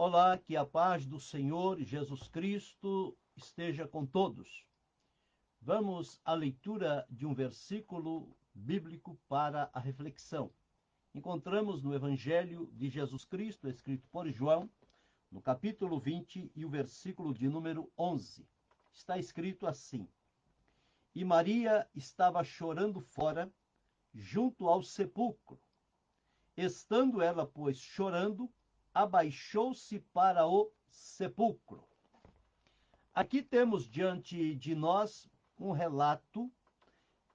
Olá, que a paz do Senhor Jesus Cristo esteja com todos. Vamos à leitura de um versículo bíblico para a reflexão. Encontramos no Evangelho de Jesus Cristo, escrito por João, no capítulo 20 e o versículo de número 11. Está escrito assim: E Maria estava chorando fora, junto ao sepulcro. Estando ela, pois, chorando, abaixou-se para o sepulcro. Aqui temos diante de nós um relato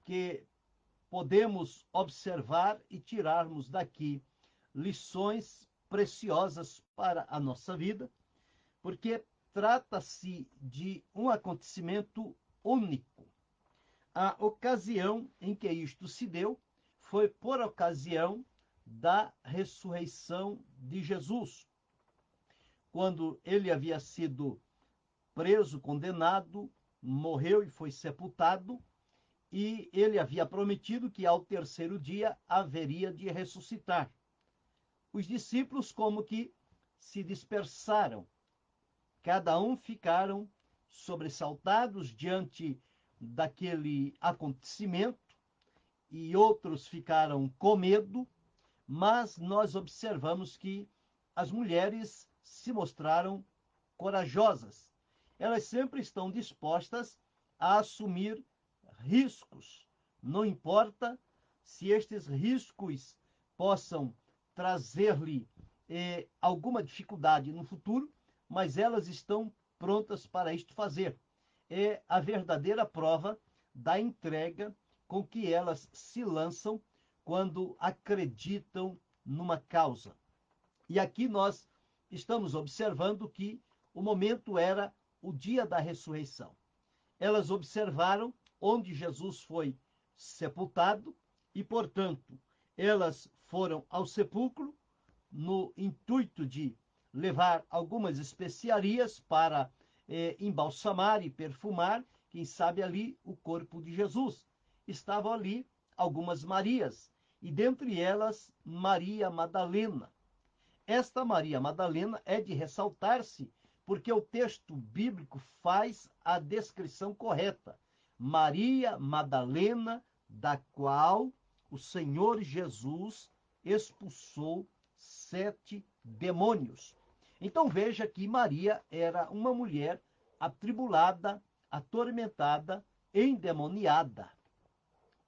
que podemos observar e tirarmos daqui lições preciosas para a nossa vida, porque trata-se de um acontecimento único. A ocasião em que isto se deu foi por ocasião da ressurreição de Jesus, quando ele havia sido preso, condenado, morreu e foi sepultado, e ele havia prometido que ao terceiro dia haveria de ressuscitar. Os discípulos como que se dispersaram, cada um ficaram sobressaltados diante daquele acontecimento, e outros ficaram com medo, mas nós observamos que as mulheres se mostraram corajosas. Elas sempre estão dispostas a assumir riscos. Não importa se estes riscos possam trazer-lhe alguma dificuldade no futuro, mas elas estão prontas para isto fazer. É a verdadeira prova da entrega com que elas se lançam quando acreditam numa causa. E aqui nós estamos observando que o momento era o dia da ressurreição. Elas observaram onde Jesus foi sepultado e, portanto, elas foram ao sepulcro no intuito de levar algumas especiarias para embalsamar e perfumar, quem sabe ali, o corpo de Jesus. Estavam ali algumas Marias, e dentre elas Maria Madalena. Esta Maria Madalena é de ressaltar-se porque o texto bíblico faz a descrição correta. Maria Madalena, da qual o Senhor Jesus expulsou 7 demônios. Então veja que Maria era uma mulher atribulada, atormentada, endemoniada.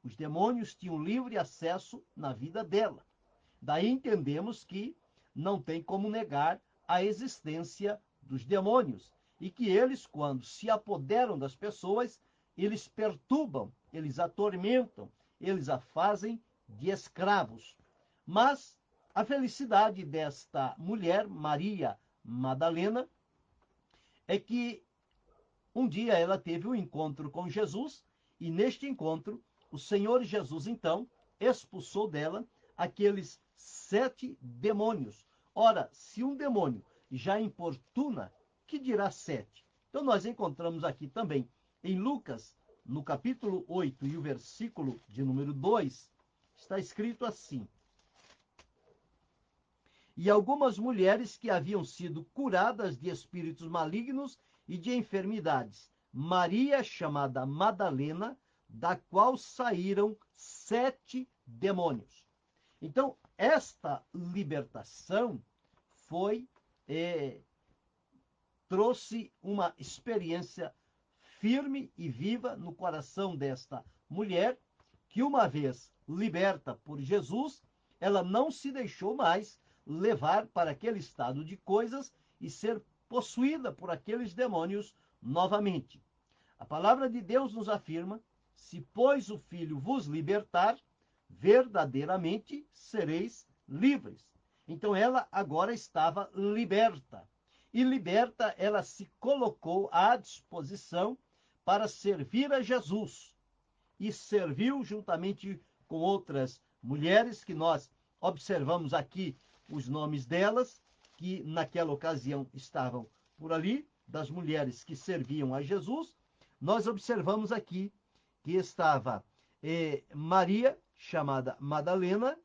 Os demônios tinham livre acesso na vida dela. Daí entendemos que não tem como negar a existência dos demônios e que eles, quando se apoderam das pessoas, eles perturbam, eles atormentam, eles a fazem de escravos. Mas a felicidade desta mulher, Maria Madalena, é que um dia ela teve um encontro com Jesus e neste encontro o Senhor Jesus, então, expulsou dela aqueles 7 demônios. Ora, se um demônio já importuna, que dirá 7? Então nós encontramos aqui também em Lucas, no capítulo 8 e o versículo de número 2, está escrito assim: E algumas mulheres que haviam sido curadas de espíritos malignos e de enfermidades, Maria, chamada Madalena, da qual saíram 7 demônios. Então, esta libertação trouxe uma experiência firme e viva no coração desta mulher, que uma vez liberta por Jesus, ela não se deixou mais levar para aquele estado de coisas e ser possuída por aqueles demônios novamente. A palavra de Deus nos afirma: se, pois, o Filho vos libertar, verdadeiramente sereis livres. Então ela agora estava liberta. E liberta, ela se colocou à disposição para servir a Jesus. E serviu juntamente com outras mulheres, que nós observamos aqui os nomes delas, que naquela ocasião estavam por ali, das mulheres que serviam a Jesus. Nós observamos aqui que estava Maria, chamada Madalena,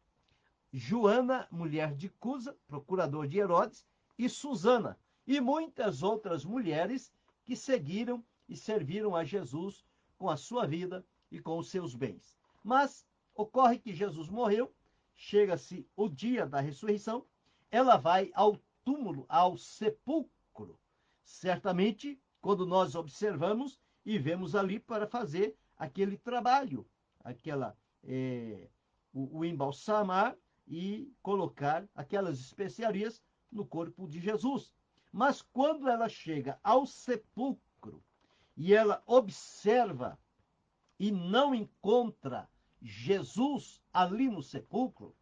Joana, mulher de Cusa, procurador de Herodes, e Susana, e muitas outras mulheres que seguiram e serviram a Jesus com a sua vida e com os seus bens. Mas ocorre que Jesus morreu, chega-se o dia da ressurreição, ela vai ao túmulo, ao sepulcro. Certamente, quando nós observamos e vemos ali para fazer aquele trabalho, o embalsamar e colocar aquelas especiarias no corpo de Jesus. Mas quando ela chega ao sepulcro e ela observa e não encontra Jesus ali no sepulcro,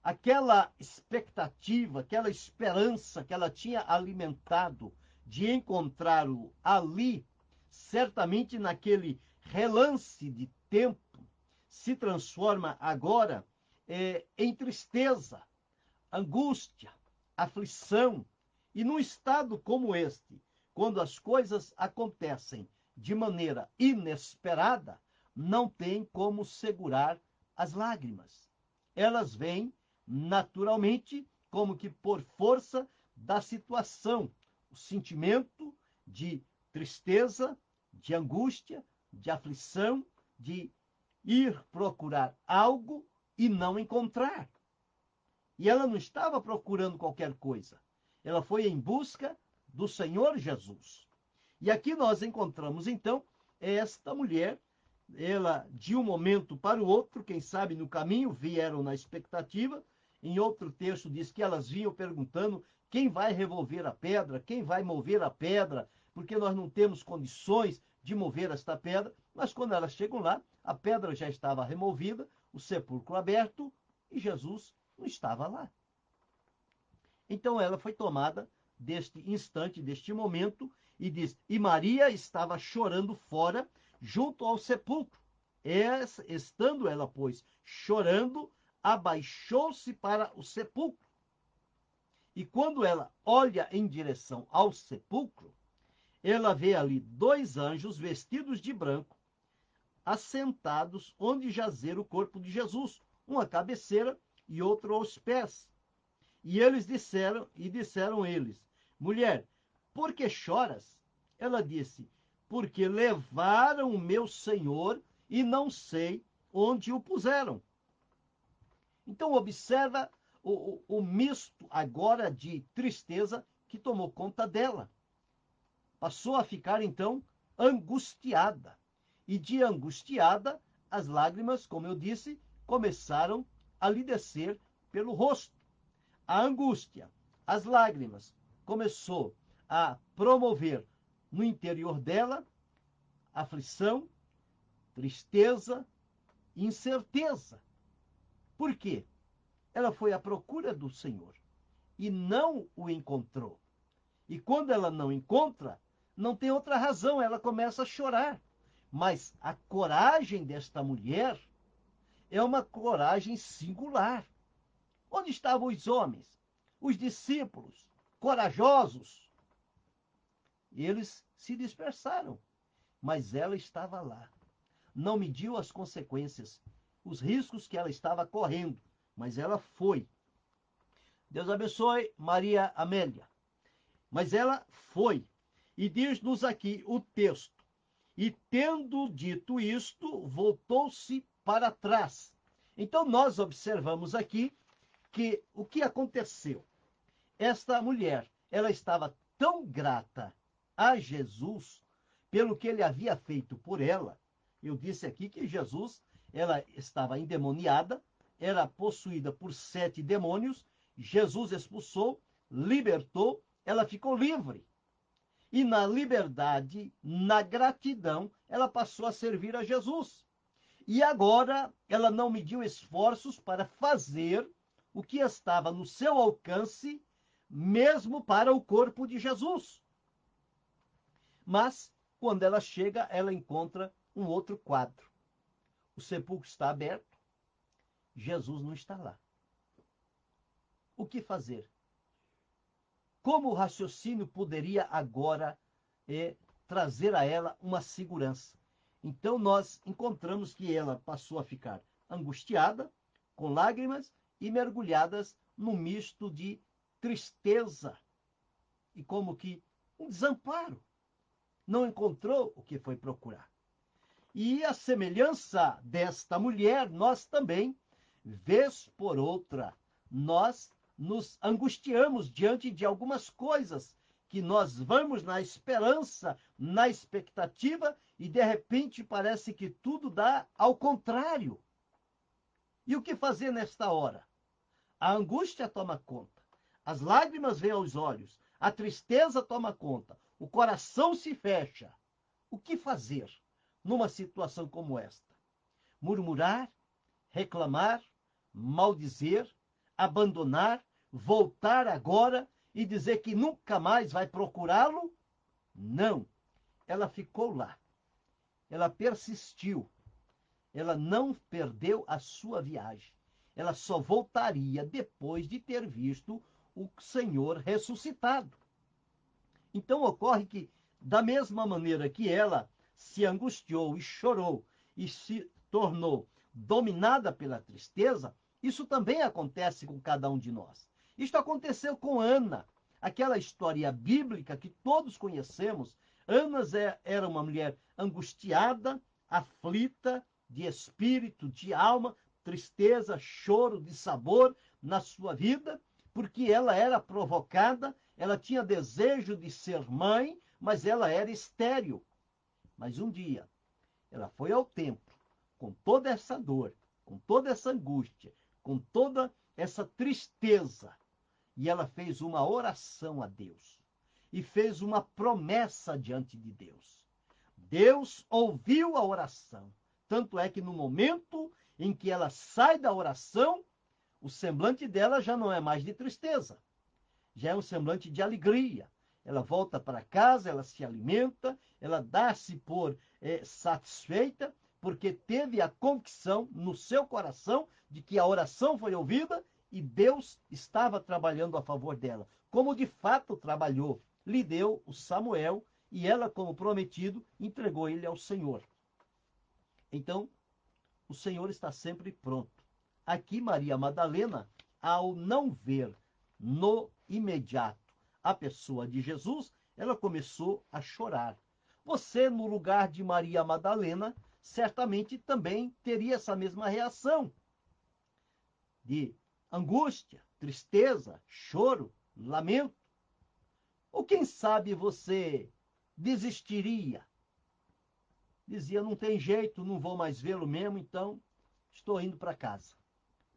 aquela expectativa, aquela esperança que ela tinha alimentado de encontrá-lo ali, certamente naquele relance de tempo, se transforma agora em tristeza, angústia, aflição. E num estado como este, quando as coisas acontecem de maneira inesperada, não tem como segurar as lágrimas. Elas vêm naturalmente, como que por força da situação, o sentimento de tristeza, de angústia, de aflição, de ir procurar algo e não encontrar. E ela não estava procurando qualquer coisa. Ela foi em busca do Senhor Jesus. E aqui nós encontramos, então, esta mulher, ela, de um momento para o outro, quem sabe no caminho, vieram na expectativa. Em outro texto diz que elas vinham perguntando quem vai revolver a pedra, quem vai mover a pedra, porque nós não temos condições de mover esta pedra. Mas quando elas chegam lá, a pedra já estava removida, o sepulcro aberto, e Jesus não estava lá. Então ela foi tomada deste instante, deste momento, e diz, e Maria estava chorando fora, junto ao sepulcro. Estando ela, pois, chorando, abaixou-se para o sepulcro. E quando ela olha em direção ao sepulcro, ela vê ali 2 anjos vestidos de branco, assentados onde jazera o corpo de Jesus, um à cabeceira e outro aos pés. E eles disseram eles, mulher, por que choras? Ela disse, porque levaram o meu Senhor e não sei onde o puseram. Então observa o misto agora de tristeza que tomou conta dela. Passou a ficar então angustiada. E de angustiada, as lágrimas, como eu disse, começaram a lhe descer pelo rosto. A angústia, as lágrimas, começou a promover no interior dela aflição, tristeza, incerteza. Por quê? Ela foi à procura do Senhor e não o encontrou. E quando ela não encontra, não tem outra razão, ela começa a chorar. Mas a coragem desta mulher é uma coragem singular. Onde estavam os homens, os discípulos, corajosos? Eles se dispersaram, mas ela estava lá. Não mediu as consequências, os riscos que ela estava correndo, mas ela foi. Deus abençoe Maria Amélia. Mas ela foi. E diz-nos aqui o texto. E tendo dito isto, voltou-se para trás. Então nós observamos aqui que o que aconteceu? Esta mulher, ela estava tão grata a Jesus pelo que ele havia feito por ela. Eu disse aqui que Jesus, ela estava endemoniada, era possuída por 7 demônios, Jesus expulsou, libertou, ela ficou livre. E na liberdade, na gratidão, ela passou a servir a Jesus. E agora ela não mediu esforços para fazer o que estava no seu alcance, mesmo para o corpo de Jesus. Mas, quando ela chega, ela encontra um outro quadro. O sepulcro está aberto, Jesus não está lá. O que fazer? Como o raciocínio poderia agora trazer a ela uma segurança? Então nós encontramos que ela passou a ficar angustiada, com lágrimas e mergulhadas num misto de tristeza, e como que um desamparo. Não encontrou o que foi procurar. E a semelhança desta mulher, nós também, vez por outra, nós nos angustiamos diante de algumas coisas que nós vamos na esperança, na expectativa, e de repente parece que tudo dá ao contrário. E o que fazer nesta hora? A angústia toma conta, as lágrimas vêm aos olhos, a tristeza toma conta, o coração se fecha. O que fazer numa situação como esta? Murmurar, reclamar, maldizer, abandonar, voltar agora e dizer que nunca mais vai procurá-lo? Não. Ela ficou lá. Ela persistiu. Ela não perdeu a sua viagem. Ela só voltaria depois de ter visto o Senhor ressuscitado. Então ocorre que, da mesma maneira que ela se angustiou e chorou e se tornou dominada pela tristeza, isso também acontece com cada um de nós. Isto aconteceu com Ana, aquela história bíblica que todos conhecemos. Ana era uma mulher angustiada, aflita, de espírito, de alma, tristeza, choro, de sabor na sua vida, porque ela era provocada, ela tinha desejo de ser mãe, mas ela era estéril. Mas um dia, ela foi ao templo, com toda essa dor, com toda essa angústia, com toda essa tristeza, e ela fez uma oração a Deus, e fez uma promessa diante de Deus. Deus ouviu a oração, tanto é que no momento em que ela sai da oração, o semblante dela já não é mais de tristeza, já é um semblante de alegria. Ela volta para casa, ela se alimenta, ela dá-se por satisfeita, porque teve a convicção no seu coração de que a oração foi ouvida e Deus estava trabalhando a favor dela. Como de fato trabalhou, lhe deu o Samuel e ela, como prometido, entregou ele ao Senhor. Então, o Senhor está sempre pronto. Aqui, Maria Madalena, ao não ver no imediato a pessoa de Jesus, ela começou a chorar. Você, no lugar de Maria Madalena, certamente também teria essa mesma reação de angústia, tristeza, choro, lamento. Ou quem sabe você desistiria? Dizia, não tem jeito, não vou mais vê-lo mesmo, então estou indo para casa.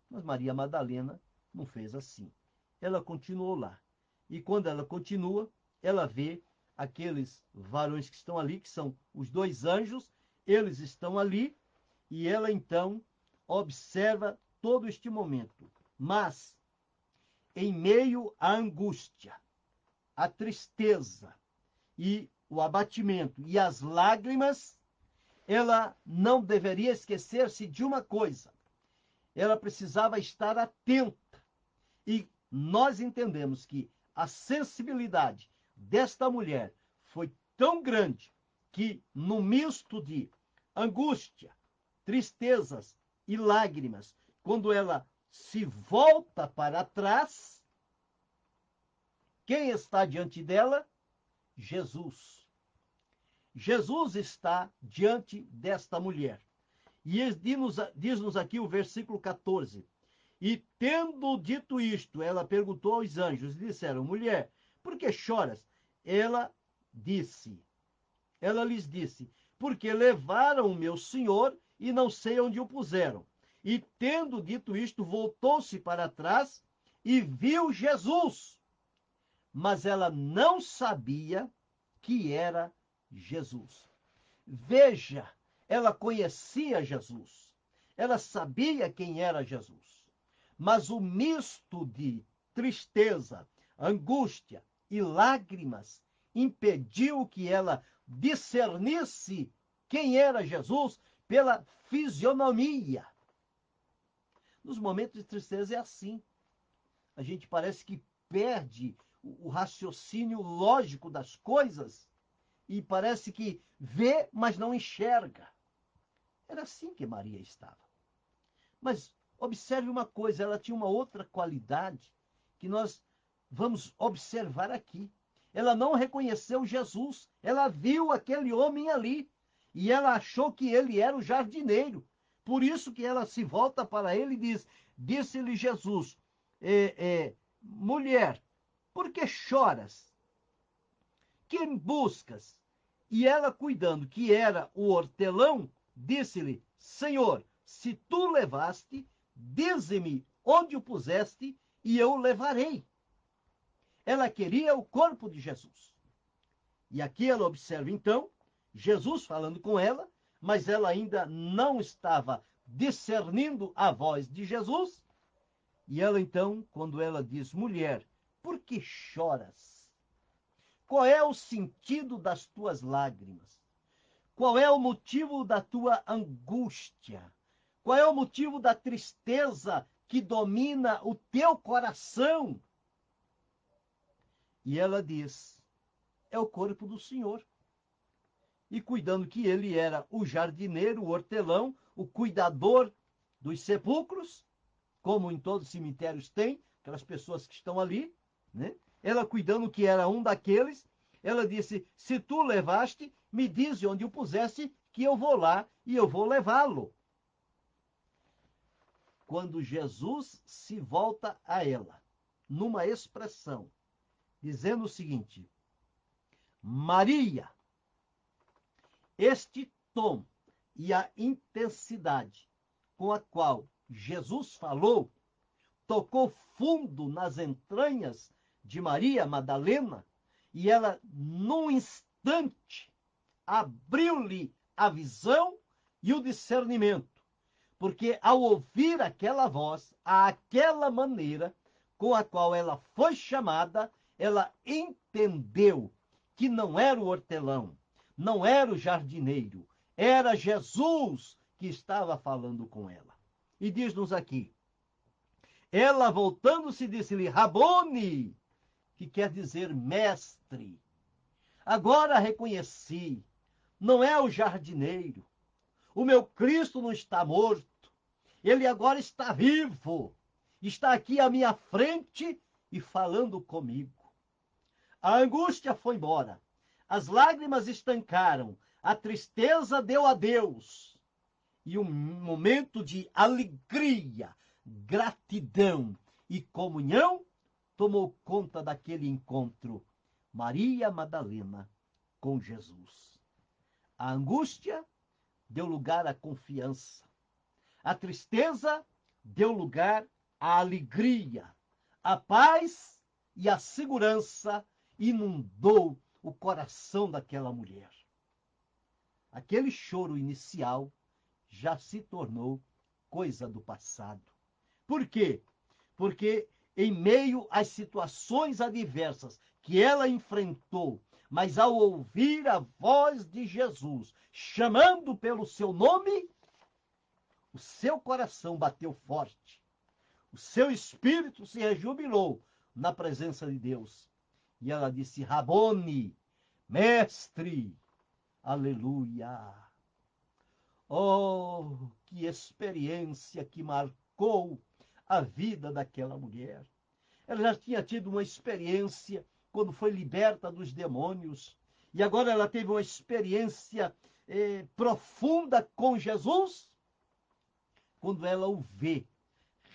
Mas Maria Madalena não fez assim. Ela continuou lá. E quando ela continua, ela vê aqueles varões que estão ali, que são os dois anjos, eles estão ali, e ela então observa todo este momento. Mas, em meio à angústia, à tristeza e o abatimento e as lágrimas, ela não deveria esquecer-se de uma coisa. Ela precisava estar atenta. E nós entendemos que a sensibilidade desta mulher foi tão grande que, no misto de angústia, tristezas e lágrimas, quando ela se volta para trás, quem está diante dela? Jesus. Jesus está diante desta mulher. E diz-nos aqui o versículo 14. E tendo dito isto, ela perguntou aos anjos, e disseram, mulher, por que choras? Ela lhes disse, porque levaram o meu senhor e não sei onde o puseram. E tendo dito isto, voltou-se para trás e viu Jesus. Mas ela não sabia que era Jesus. Veja, ela conhecia Jesus. Ela sabia quem era Jesus. Mas o misto de tristeza, angústia e lágrimas impediu que ela discernisse quem era Jesus pela fisionomia. Nos momentos de tristeza é assim. A gente parece que perde o raciocínio lógico das coisas e parece que vê, mas não enxerga. Era assim que Maria estava. Mas observe uma coisa, ela tinha uma outra qualidade que nós vamos observar aqui. ela não reconheceu Jesus. Ela viu aquele homem ali e ela achou que ele era o jardineiro. Por isso que ela se volta para ele e diz: disse-lhe Jesus, mulher, por que choras? Quem buscas? E ela, cuidando que era o hortelão, disse-lhe: Senhor, se tu levaste, dize-me onde o puseste, e eu o levarei. Ela queria o corpo de Jesus. E aqui ela observa, então, Jesus falando com ela, mas ela ainda não estava discernindo a voz de Jesus. E ela, então, quando ela diz: mulher, por que choras? Qual é o sentido das tuas lágrimas? Qual é o motivo da tua angústia? Qual é o motivo da tristeza que domina o teu coração? E ela diz: é o corpo do Senhor. E cuidando que ele era o jardineiro, o hortelão, o cuidador dos sepulcros, como em todos os cemitérios tem, aquelas pessoas que estão ali, né? Ela cuidando que era um daqueles, ela disse: se tu levaste, me diz onde o puseste, que eu vou lá e eu vou levá-lo. Quando Jesus se volta a ela, numa expressão, dizendo o seguinte: Maria, este tom e a intensidade com a qual Jesus falou, tocou fundo nas entranhas de Maria Madalena, e ela, num instante, abriu-lhe a visão e o discernimento, porque ao ouvir aquela voz, aquela maneira com a qual ela foi chamada, ela entendeu que não era o hortelão, não era o jardineiro, era Jesus que estava falando com ela. E diz-nos aqui: ela, voltando-se, disse-lhe: Rabone, que quer dizer mestre. Agora reconheci, não é o jardineiro. O meu Cristo não está morto. Ele agora está vivo. Está aqui à minha frente e falando comigo. A angústia foi embora. As lágrimas estancaram. A tristeza deu adeus. E um momento de alegria, gratidão e comunhão tomou conta daquele encontro. Maria Madalena com Jesus. A angústia deu lugar à confiança. A tristeza deu lugar à alegria. A paz e a segurança inundou o coração daquela mulher. Aquele choro inicial já se tornou coisa do passado. Por quê? Porque em meio às situações adversas que ela enfrentou, mas ao ouvir a voz de Jesus chamando pelo seu nome, o seu coração bateu forte. O seu espírito se rejubilou na presença de Deus. E ela disse: Rabone, mestre, aleluia. Oh, que experiência que marcou a vida daquela mulher. Ela já tinha tido uma experiência quando foi liberta dos demônios. E agora ela teve uma experiência profunda com Jesus, quando ela o vê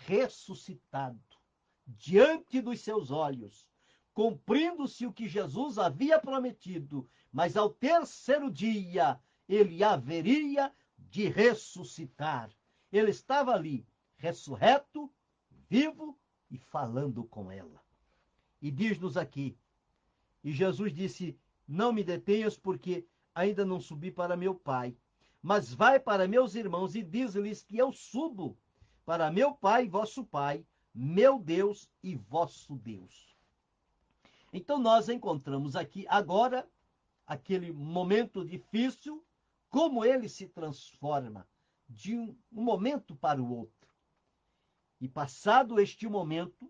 ressuscitado diante dos seus olhos, cumprindo-se o que Jesus havia prometido, mas ao terceiro dia ele haveria de ressuscitar. Ele estava ali, ressurreto, vivo e falando com ela. E diz-nos aqui, e Jesus disse: não me detenhas, porque ainda não subi para meu Pai, mas vai para meus irmãos e diz-lhes que eu subo para meu Pai e vosso Pai, meu Deus e vosso Deus. Então nós encontramos aqui agora aquele momento difícil, como ele se transforma de um momento para o outro. E passado este momento,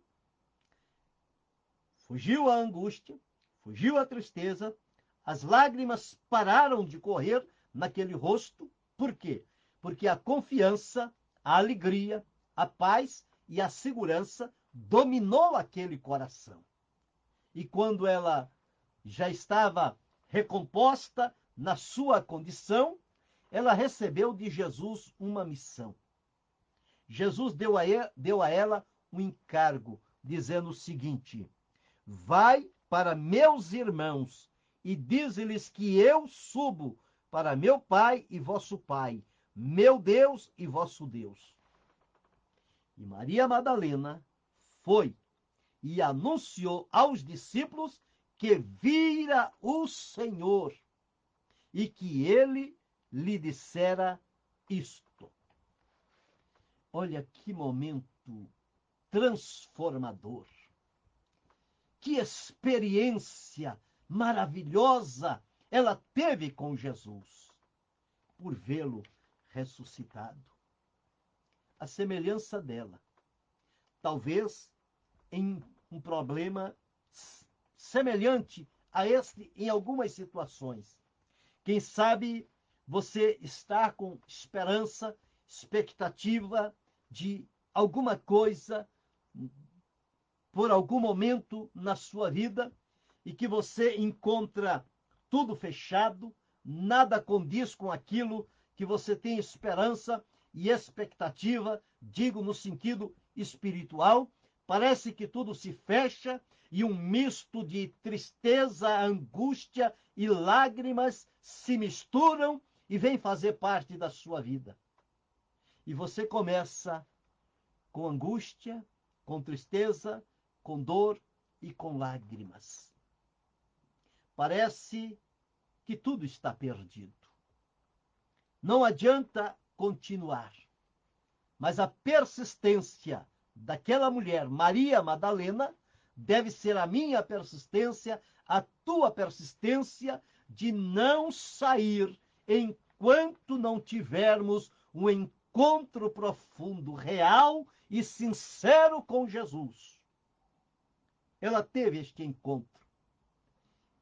fugiu a angústia, fugiu a tristeza, as lágrimas pararam de correr naquele rosto. Por quê? Porque a confiança, a alegria, a paz e a segurança dominou aquele coração. E quando ela já estava recomposta na sua condição, ela recebeu de Jesus uma missão. Jesus deu a ela um encargo, dizendo o seguinte: vai para meus irmãos e diz-lhes que eu subo para meu Pai e vosso Pai, meu Deus e vosso Deus. E Maria Madalena foi e anunciou aos discípulos que vira o Senhor e que ele lhe dissera isto. Olha que momento transformador. Que experiência maravilhosa ela teve com Jesus, por vê-lo ressuscitado. A semelhança dela, talvez em um problema semelhante a este em algumas situações. Quem sabe você está com esperança, expectativa de alguma coisa por algum momento na sua vida e que você encontra tudo fechado, nada condiz com aquilo que você tem esperança e expectativa, digo no sentido espiritual, parece que tudo se fecha e um misto de tristeza, angústia e lágrimas se misturam e vem fazer parte da sua vida. E você começa com angústia, com tristeza, com dor e com lágrimas. Parece que tudo está perdido. Não adianta continuar. Mas a persistência daquela mulher, Maria Madalena, deve ser a minha persistência, a tua persistência de não sair enquanto não tivermos um encontro profundo, real e sincero com Jesus. Ela teve este encontro.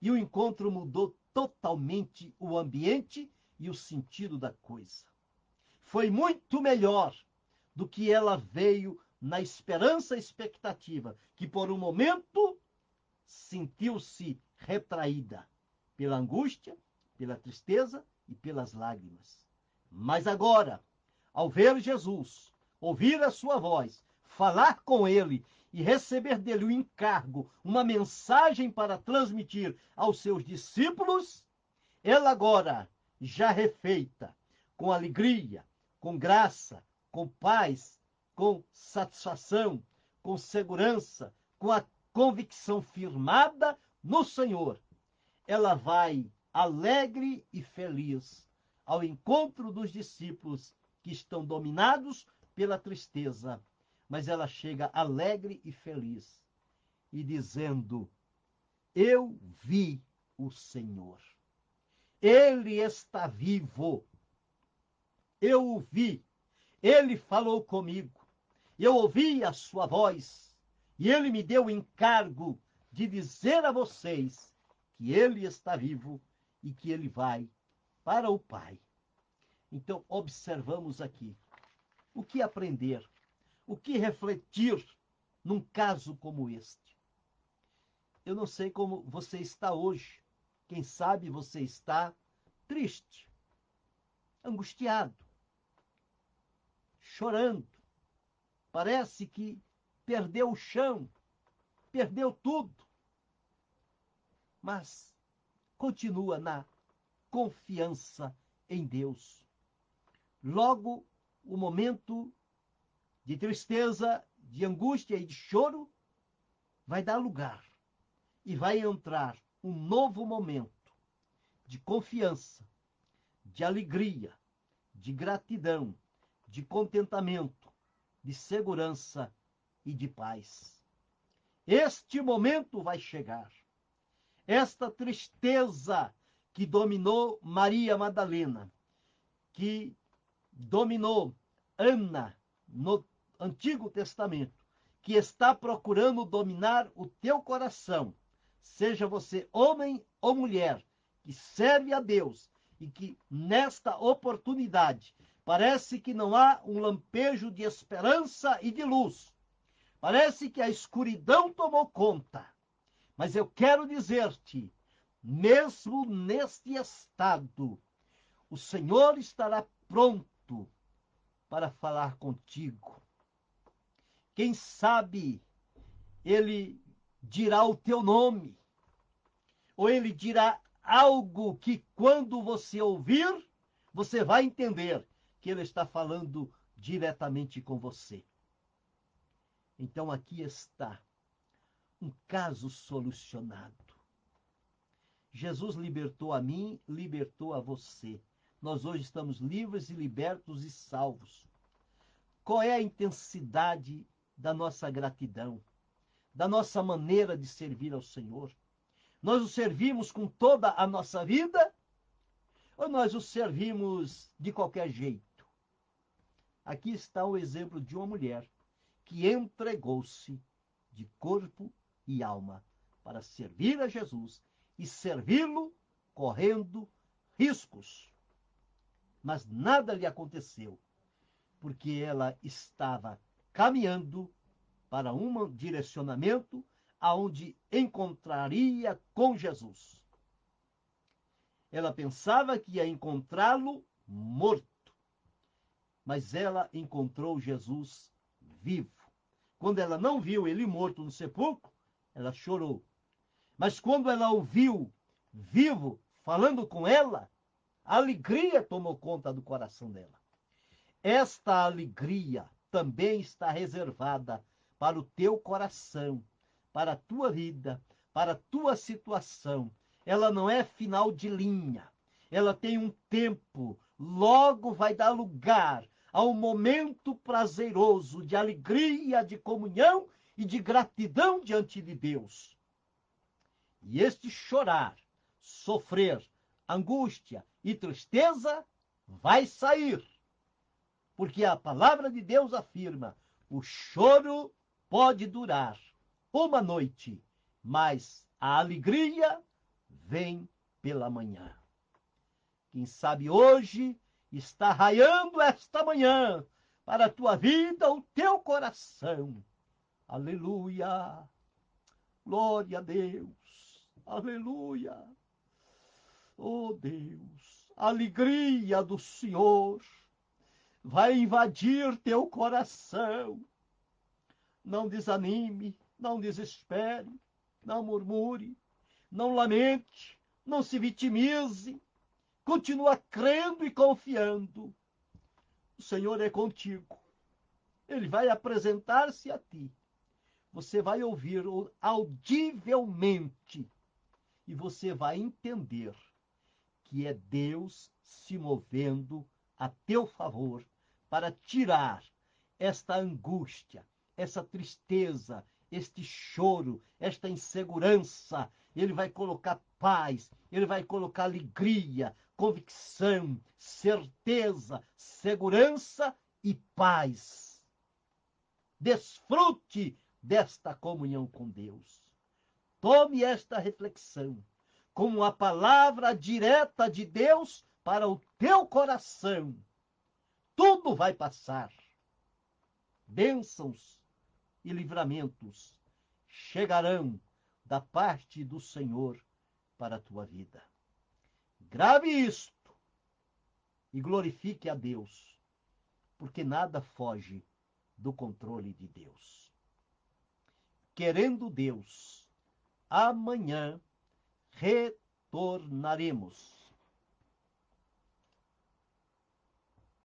E o encontro mudou totalmente o ambiente e o sentido da coisa. Foi muito melhor do que ela veio na esperança e expectativa, que por um momento sentiu-se retraída pela angústia, pela tristeza e pelas lágrimas. Mas agora, ao ver Jesus, ouvir a sua voz, falar com ele e receber dele um encargo, uma mensagem para transmitir aos seus discípulos, ela agora, já refeita, com alegria, com graça, com paz, com satisfação, com segurança, com a convicção firmada no Senhor, ela vai alegre e feliz ao encontro dos discípulos que estão dominados pela tristeza, mas ela chega alegre e feliz e dizendo: eu vi o Senhor. Ele está vivo. Eu o vi. Ele falou comigo. Eu ouvi a sua voz. E ele me deu o encargo de dizer a vocês que ele está vivo e que ele vai para o Pai. Então, observamos aqui o que aprender, o que refletir num caso como este. Eu não sei como você está hoje. Quem sabe você está triste, angustiado, chorando. Parece que perdeu o chão, perdeu tudo. Mas continua na confiança em Deus. Logo, o momento de tristeza, de angústia e de choro vai dar lugar e vai entrar um novo momento de confiança, de alegria, de gratidão, de contentamento, de segurança e de paz. Este momento vai chegar. Esta tristeza que dominou Maria Madalena, que dominou Ana no Antigo Testamento, que está procurando dominar o teu coração, seja você homem ou mulher, que serve a Deus e que nesta oportunidade parece que não há um lampejo de esperança e de luz. Parece que a escuridão tomou conta. Mas eu quero dizer-te, mesmo neste estado, o Senhor estará pronto para falar contigo. Quem sabe ele dirá o teu nome, ou ele dirá algo que quando você ouvir, você vai entender que ele está falando diretamente com você. Então aqui está um caso solucionado. Jesus libertou a mim, libertou a você. Nós hoje estamos livres e libertos e salvos. Qual é a intensidade da nossa gratidão, da nossa maneira de servir ao Senhor? Nós o servimos com toda a nossa vida ou nós o servimos de qualquer jeito? Aqui está o exemplo de uma mulher que entregou-se de corpo e alma para servir a Jesus e servi-lo correndo riscos. Mas nada lhe aconteceu, porque ela estava caminhando para um direcionamento aonde encontraria com Jesus. Ela pensava que ia encontrá-lo morto, mas ela encontrou Jesus vivo. Quando ela não viu ele morto no sepulcro, ela chorou. Mas quando ela o viu vivo, falando com ela, a alegria tomou conta do coração dela. Esta alegria também está reservada para o teu coração, para a tua vida, para a tua situação. Ela não é final de linha. Ela tem um tempo, logo vai dar lugar a um momento prazeroso de alegria, de comunhão e de gratidão diante de Deus. E este chorar, sofrer, angústia e tristeza vai sair. Porque a palavra de Deus afirma: o choro pode durar uma noite, mas a alegria vem pela manhã. Quem sabe hoje está raiando esta manhã para a tua vida, o teu coração. Aleluia! Glória a Deus! Aleluia! Oh Deus, a alegria do Senhor vai invadir teu coração. Não desanime, não desespere, não murmure, não lamente, não se vitimize. Continua crendo e confiando. O Senhor é contigo. Ele vai apresentar-se a ti. Você vai ouvir audivelmente e você vai entender que é Deus se movendo a teu favor para tirar esta angústia, essa tristeza, este choro, esta insegurança. Ele vai colocar paz, ele vai colocar alegria, convicção, certeza, segurança e paz. Desfrute desta comunhão com Deus. Tome esta reflexão como a palavra direta de Deus para o teu coração. Tudo vai passar. Bênçãos e livramentos chegarão da parte do Senhor para a tua vida. Grave isto e glorifique a Deus, porque nada foge do controle de Deus. Querendo Deus, amanhã retornaremos